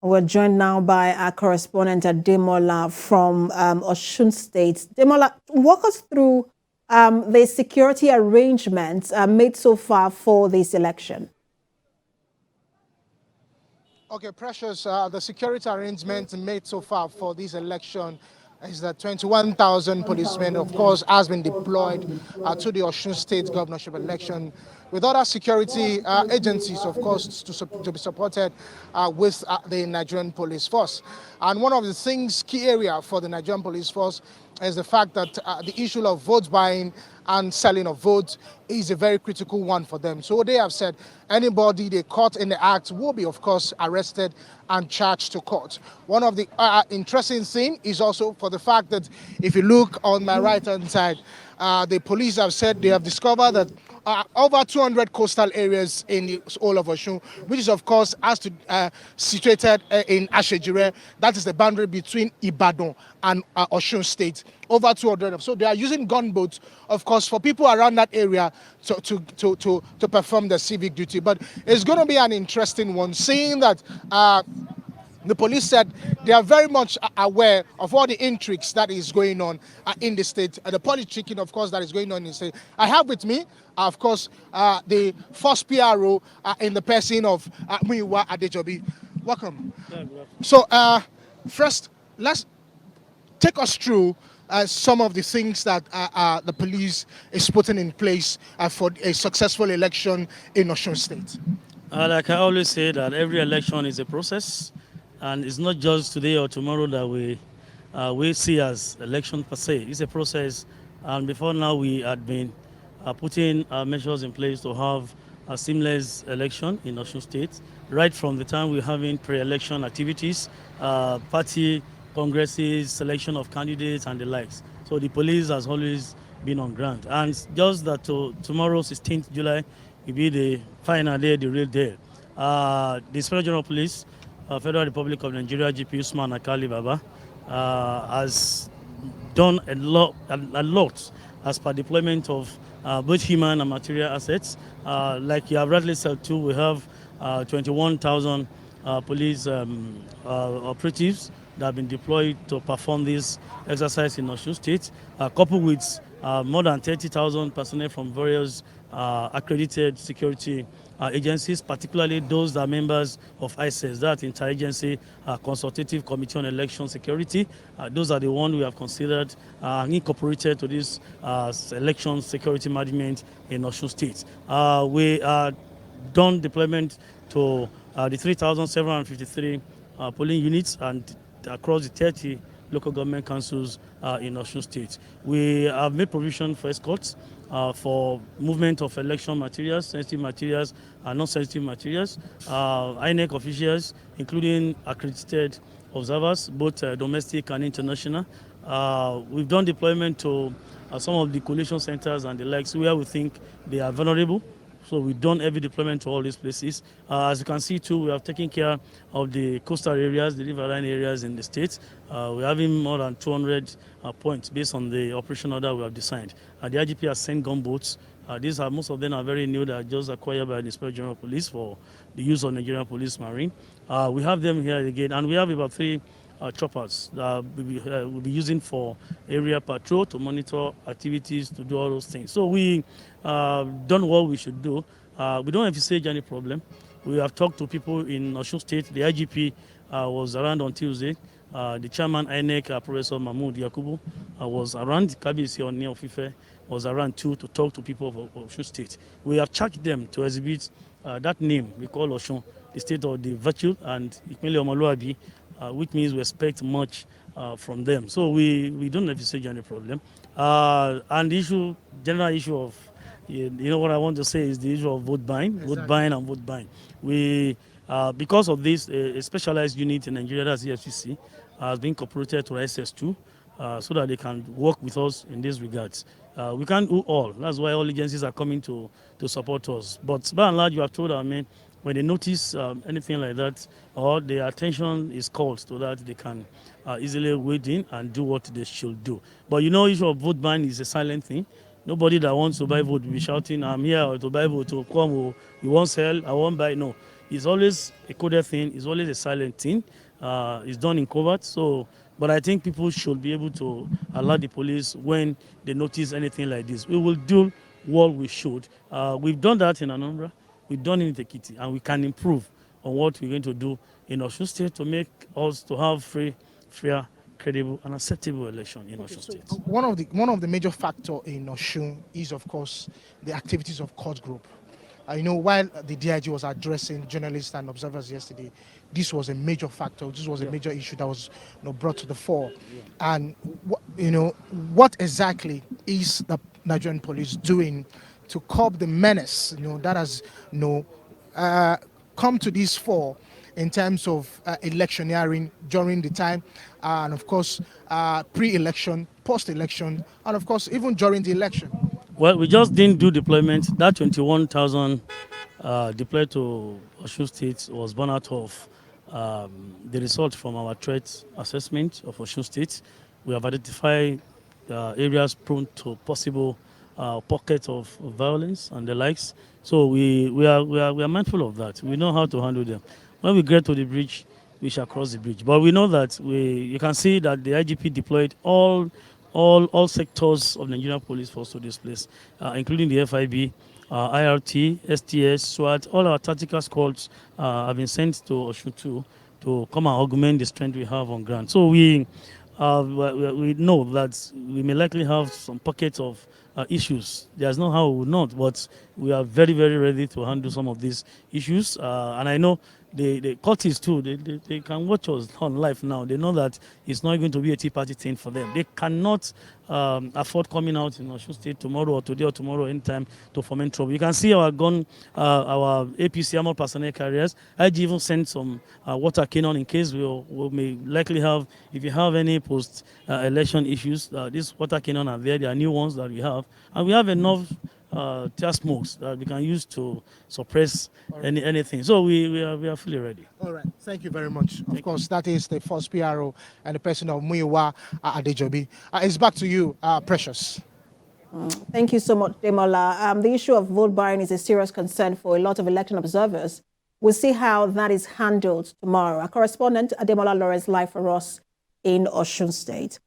We're joined now by our correspondent Demola from Osun State. Demola, walk us through the security arrangements made so far for this election. Okay, Precious, the security arrangements made so far for this election is that 21,000 policemen, of course, has been deployed to the Osun State governorship election, with other security agencies, of course, to be supported with the Nigerian police force. And one of the things, key area for the Nigerian police force is the fact that the issue of vote buying and selling of votes is a very critical one for them. So they have said anybody they caught in the act will be, of course, arrested and charged to court. One of the interesting things is also for the fact that if you look on my right-hand side, the police have said they have discovered that over 200 coastal areas in the whole of Osun, which is, of course, situated in Ashejire. That is the boundary between Ibadan and Osun State. Over 200. So they are using gunboats, of course, for people around that area to perform their civic duty. But it's going to be an interesting one, seeing that the police said they are very much aware of all the intrigues that is going on in the state, the politicking, of course, that is going on in the state. I have with me, of course, the first PRO in the person of Muyiwa Adejobi. Welcome. So, first, let's take us through some of the things that the police is putting in place for a successful election in Osun State. Like I always say, that every election is a process, and it's not just today or tomorrow that we see as election per se. It's a process, and before now we had been putting measures in place to have a seamless election in Osun State, right from the time we're having pre-election activities, party congresses, selection of candidates, and the likes. So the police has always been on ground, and just that tomorrow, 16th July, will be the final day, the real day. The Inspector General Police, Federal Republic of Nigeria, GP Usman Akali Baba, has done a lot as per deployment of both human and material assets. Like you have rightly said too, we have 21,000 police operatives that have been deployed to perform this exercise in Osun State, coupled with more than 30,000 personnel from various accredited security agencies, particularly those that are members of ICES, that Interagency Consultative Committee on Election Security. Those are the ones we have considered incorporated to this election security management in Osun State. We are done deployment to the 3,753 polling units and across the 30 local government councils in Osun State. We have made provision for escorts for movement of election materials, sensitive materials, and non-sensitive materials. INEC officials, including accredited observers, both domestic and international. We've done deployment to some of the collation centers and the likes where we think they are vulnerable. So we've done heavy deployment to all these places. As you can see too, we have taken care of the coastal areas, the riverine areas in the state. We're having more than 200 points based on the operation order we have designed. The IGP has sent gunboats. Most of them are very new, that are just acquired by the Inspector General Police for the use of Nigerian Police Marine. We have them here again, and we have about 3 choppers that we'll be using for area patrol to monitor activities, to do all those things. So we done what we should do. We don't envisage any problem. We have talked to people in Osun State. The IGP was around on Tuesday. The chairman INEC, Professor Mahmoud Yakubu, was around. Kabisi Oni Ofife was around too, to talk to people of Osun State. We have charged them to exhibit that name we call Osun, the state of the virtue, and Ikmele Omoluabi, which means we expect much from them. So we don't envisage any problem. And the general issue of, you know what I want to say is the issue of vote buying, exactly. Vote buying and vote buying. We, because of this, a specialized unit in Nigeria, that's the FCC, has been incorporated to SS2 so that they can work with us in these regards. We can't do all. That's why all agencies are coming to support us. But by and large, you have told our men, when they notice anything like that, or their attention is called to that, they can easily wade in and do what they should do. But you know, issue of vote buying is a silent thing. Nobody that wants to buy vote will be shouting, I'm here to buy vote, to come, you won't sell, I won't buy. No. It's always a coded thing. It's always a silent thing. It's done in covert. So, but I think people should be able to alert the police when they notice anything like this. We will do what we should. We've done that in Anambra. We've done it in Tekiti, and we can improve on what we're going to do in Osun State to make us to have free, fair, credible, and acceptable election in Osun State. One of the major factors in Osun is, of course, the activities of court group. While the DIG was addressing journalists and observers yesterday, this was a major factor. This was a major issue that was brought to the fore. And what exactly is the Nigerian police doing to curb the menace that has come to this fore in terms of electioneering during the time, and of course pre-election, post-election, and of course even during the election? Well, we just didn't do deployment. That 21,000 deployed to Osun State was born out of the result from our threat assessment of Osun State. We have identified areas prone to possible pockets of violence and the likes. So we are mindful of that. We know how to handle them. When we get to the bridge, we shall cross the bridge. But we know that you can see that the IGP deployed all sectors of Nigerian police force to this place, including the FIB, IRT, STS, SWAT. All our tactical squads have been sent to Osun to come and augment the strength we have on ground. So we know that we may likely have some pockets of issues. There's no how we would not, but we are very, very ready to handle some of these issues. And I know the courties too, they can watch us on live now. They know that it's not going to be a Tea Party thing for them. They cannot afford coming out in Osun State tomorrow or today or tomorrow anytime to foment trouble. You can see our our APC armored personnel carriers. I even sent some water cannon in case we may likely have, if you have any post-election issues, these water cannon are there. They are new ones that we have. And we have enough tear smokes that we can use to suppress anything. So we are fully ready. All right. Thank you very much. Of course, that is the first PRO and the person of Muyiwa Adejobi. It's back to you, Precious. Thank you so much, Demola. The issue of vote buying is a serious concern for a lot of election observers. We'll see how that is handled tomorrow. Our correspondent, Ademola Lawrence, live for us in Osun State.